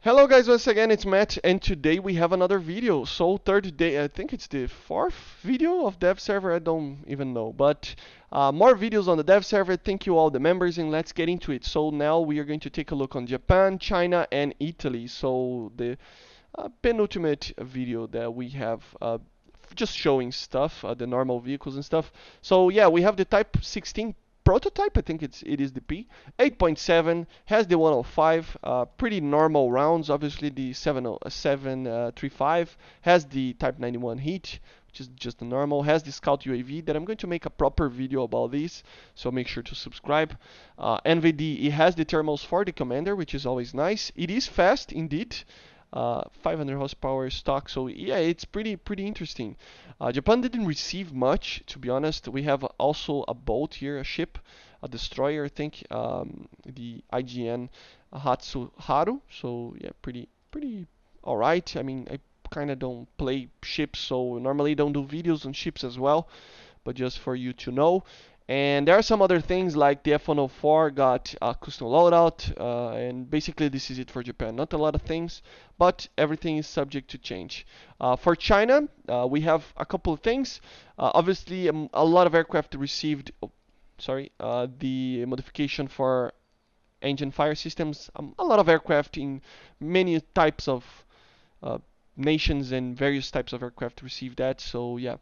Hello guys, once again it's Matt, and today we have another video. So third day, I think it's the fourth video of dev server, I don't even know. But more videos on the dev server. Thank you all the members, and let's get into it. So now we are going to take a look on Japan, China and Italy. So the penultimate video that we have, just showing stuff, the normal vehicles and stuff. So yeah, we have the Type 16 prototype. I think it is the P 8.7, has the 105, pretty normal rounds. Obviously the 735 has the Type 91 heat, which is just the normal, has the Scout UAV that I'm going to make a proper video about this, so make sure to subscribe. NVD, it has the thermals for the commander, which is always nice. It is fast indeed. 500 horsepower stock, so yeah, it's pretty interesting. Japan didn't receive much, to be honest. We have also a boat here, a ship, a destroyer, I think, the IGN Hatsuharu. So yeah, pretty all right. I mean, I kind of don't play ships, so normally don't do videos on ships as well, but just for you to know. And there are some other things like the F-104 got a custom loadout, and basically this is it for Japan. Not a lot of things, but everything is subject to change. For China, we have a couple of things. Obviously, a lot of aircraft received, the modification for engine fire systems. A lot of aircraft in many types of uh, nations and various types of aircraft received that. So yeah,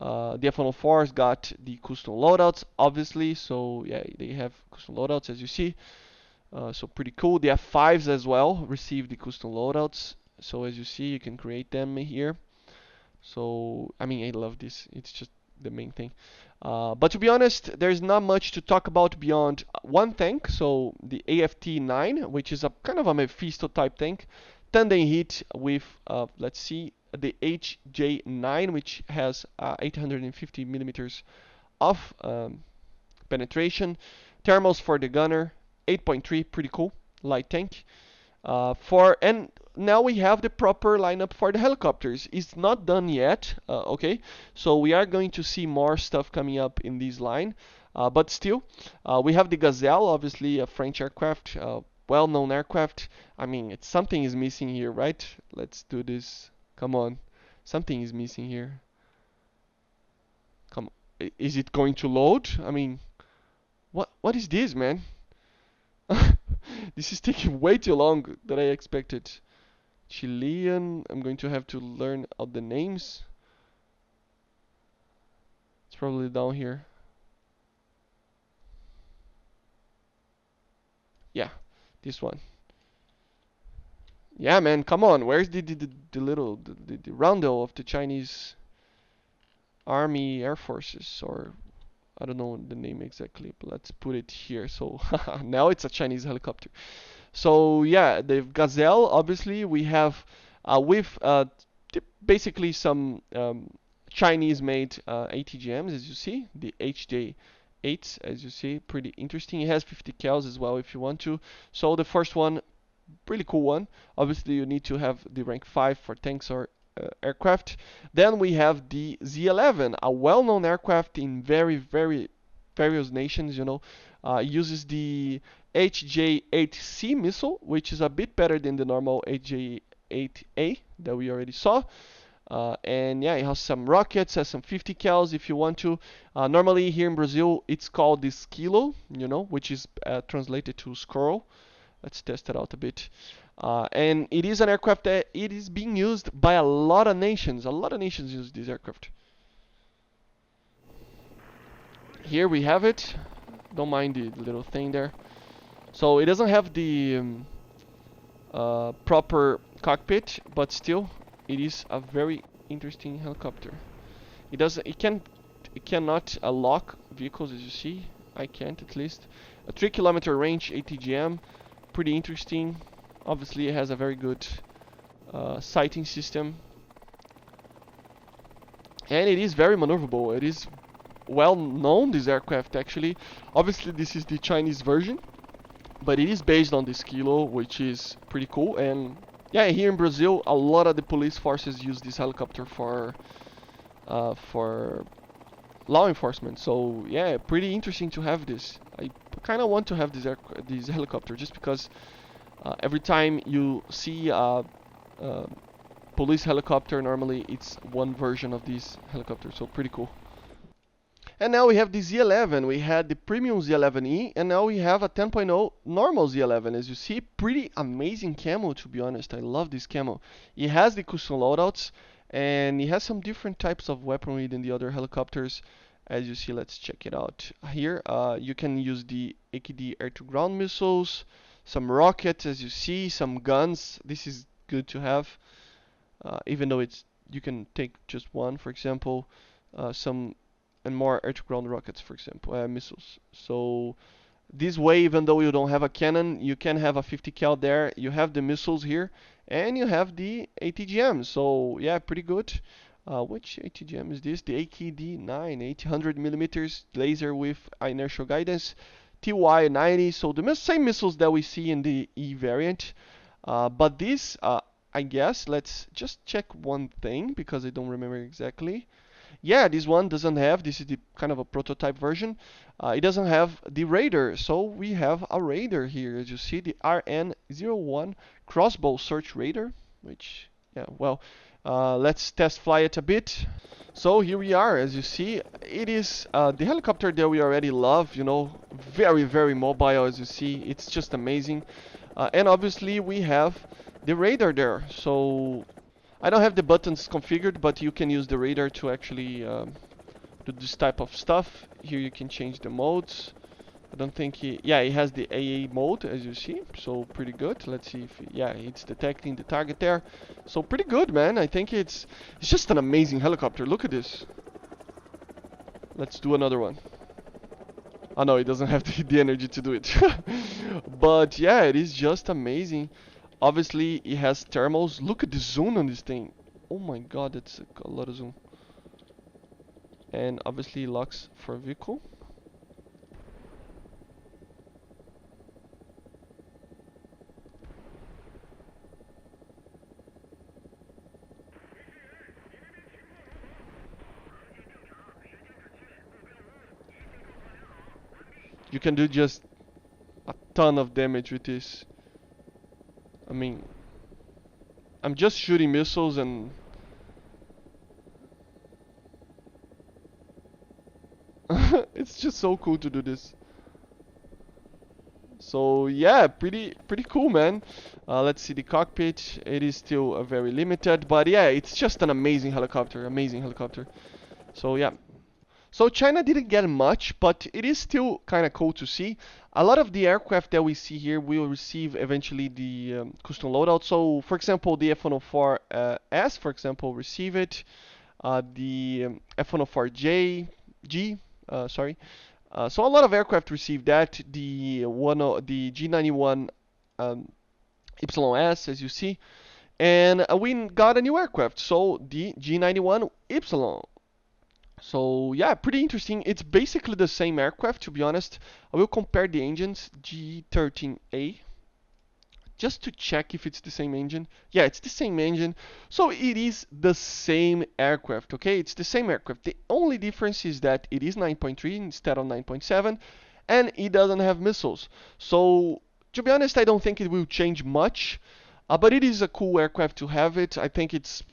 the F-104s got the custom loadouts, obviously. So yeah, they have custom loadouts as you see. So pretty cool. The F5s as well received the custom loadouts. So as you see, you can create them here. So I mean, I love this. It's just the main thing. But to be honest, there's not much to talk about beyond one tank. So the AFT-9, which is a kind of a Mephisto type tank, tandem hit with, let's see, the HJ9, which has 850 millimeters of penetration. Thermals for the gunner, 8.3, pretty cool, light tank. And now we have the proper lineup for the helicopters. It's not done yet, okay? So we are going to see more stuff coming up in this line. But still, we have the Gazelle, obviously a French aircraft, well-known aircraft. I mean, something is missing here, right? Let's do this. Come on. Something is missing here. Come on. Is it going to load? I mean, what is this, man? This is taking way too long than I expected. Chilean, I'm going to have to learn all the names. It's probably down here. Yeah, this one. Yeah, man, come on. Where's the little the roundel of the Chinese Army Air Forces, or I don't know the name exactly, but let's put it here. So now it's a Chinese helicopter. So yeah, the Gazelle. Obviously, we have with basically some Chinese-made ATGMs, as you see, the HJ8s, as you see, pretty interesting. It has 50 cals as well if you want to. So the first one, really cool one. Obviously, you need to have the rank 5 for tanks or aircraft. Then we have the Z11, a well-known aircraft in very various nations. Uses the HJ8C missile, which is a bit better than the normal HJ8A that we already saw. And yeah, it has some rockets, has some 50 cals if you want to. Normally here in Brazil, it's called the Esquilo, which is translated to squirrel. Let's test it out a bit. And it is an aircraft that it is being used by a lot of nations. A lot of nations use this aircraft. Here we have it. Don't mind the little thing there. So it doesn't have the proper cockpit, but still, it is a very interesting helicopter. It cannot lock vehicles, as you see. I can't, at least. A 3 kilometer range ATGM, pretty interesting. Obviously, it has a very good sighting system, and it is very maneuverable. It is well known, this aircraft, actually. Obviously, this is the Chinese version, but it is based on this Kilo, which is pretty cool. And yeah, here in Brazil, a lot of the police forces use this helicopter for law enforcement. So yeah, pretty interesting to have this. I kind of want to have this helicopter just because Every time you see a police helicopter, normally it's one version of this helicopter, so pretty cool. And now we have the Z11. We had the premium Z11E, and now we have a 10.0 normal Z11. As you see, pretty amazing camo, to be honest. I love this camo. It has the custom loadouts, and it has some different types of weaponry than the other helicopters. As you see, let's check it out. Here, you can use the AKD air-to-ground missiles, some rockets, as you see, some guns. This is good to have, even though you can take just one, for example. Some and more air-to-ground rockets, for example, missiles. So this way, even though you don't have a cannon, you can have a 50 cal there. You have the missiles here, and you have the ATGM. So yeah, pretty good. Which ATGM is this? The AKD-9, 800 millimeters laser with inertial guidance, TY-90. So the same missiles that we see in the E variant. But this, I guess, let's just check one thing because I don't remember exactly. Yeah, this one doesn't have, this is the kind of a prototype version. It doesn't have the radar, so we have a radar here. As you see, the RN01 crossbow search radar, which, yeah, well, let's test fly it a bit. So here we are. As you see, it is the helicopter that we already love, you know, very, very mobile. As you see, it's just amazing. And obviously we have the radar there, so I don't have the buttons configured, but you can use the radar to actually do this type of stuff. Here you can change the modes. I don't think yeah, it has the AA mode, as you see, so pretty good. Let's see if yeah, it's detecting the target there. So pretty good, man. I think it's just an amazing helicopter. Look at this. Let's do another one. Oh no, it doesn't have the energy to do it. But yeah, it is just amazing. Obviously, it has thermals. Look at the zoom on this thing. Oh my god, that's a lot of zoom. And obviously locks for vehicle. You can do just a ton of damage with this. I mean, I'm just shooting missiles and it's just so cool to do this. So yeah, pretty cool, man. Let's see the cockpit. It is still very limited, but yeah, it's just an amazing helicopter. Amazing helicopter. So yeah. So China didn't get much, but it is still kind of cool to see. A lot of the aircraft that we see here will receive eventually the custom loadout. So for example, the F-104S, for example, receive it. The F-104J, sorry. So a lot of aircraft received that. The G91 YS, as you see, and we got a new aircraft. So the G91 Y. So yeah, pretty interesting. It's basically the same aircraft, to be honest. I will compare the engines. G13A, just to check if it's the same engine. Yeah, it's the same engine. So it is the same aircraft, okay? It's the same aircraft. The only difference is that it is 9.3 instead of 9.7, and it doesn't have missiles. So to be honest, I don't think it will change much, but it is a cool aircraft to have it. I think it's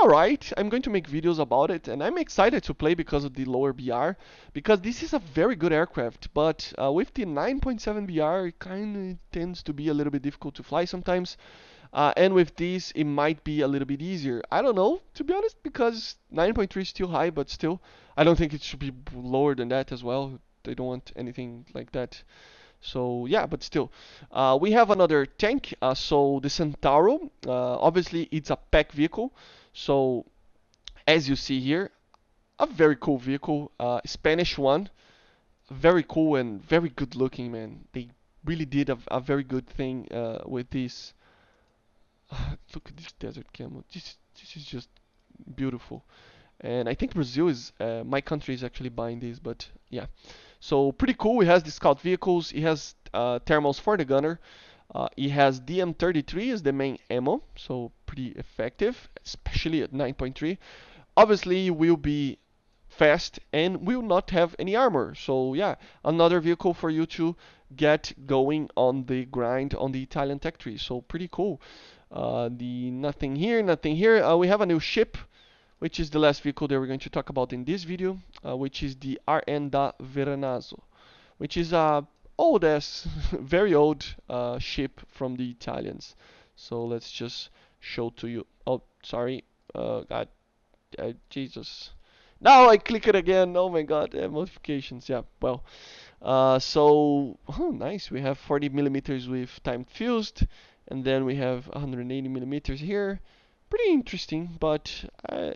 alright. I'm going to make videos about it, and I'm excited to play because of the lower BR, because this is a very good aircraft, but with the 9.7 BR, it kind of tends to be a little bit difficult to fly sometimes, and with this, it might be a little bit easier. I don't know, to be honest, because 9.3 is still high, but still, I don't think it should be lower than that as well. They don't want anything like that. So yeah, but still, we have another tank. So the Centauro, obviously it's a pack vehicle. So as you see here, a very cool vehicle, Spanish one, very cool and very good looking, man. They really did a very good thing with this. Look at this desert camo. This is just beautiful. And I think Brazil is my country is actually buying this, but yeah. So pretty cool. It has the scout vehicles. It has thermals for the gunner. It has DM33 as the main ammo, so pretty effective, especially at 9.3. Obviously, it will be fast and will not have any armor. So yeah, another vehicle for you to get going on the grind on the Italian tech tree. So pretty cool. The nothing here, nothing here. We have a new ship, which is the last vehicle that we're going to talk about in this video, which is the RN da Veronazzo, which is a old ass, very old ship from the Italians. So let's just show to you. Oh, sorry. God, Jesus. Now I click it again. Oh my God, modifications. Yeah, well. Oh, nice. We have 40 millimeters with timed fused, and then we have 180 millimeters here. Pretty interesting, but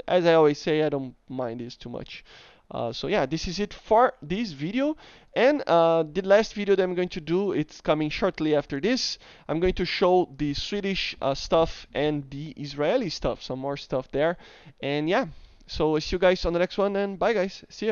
as I always say, I don't mind this too much. So yeah, this is it for this video. And the last video that I'm going to do, it's coming shortly after this. I'm going to show the Swedish stuff and the Israeli stuff, some more stuff there. And yeah, so see you guys on the next one, and bye guys. See ya.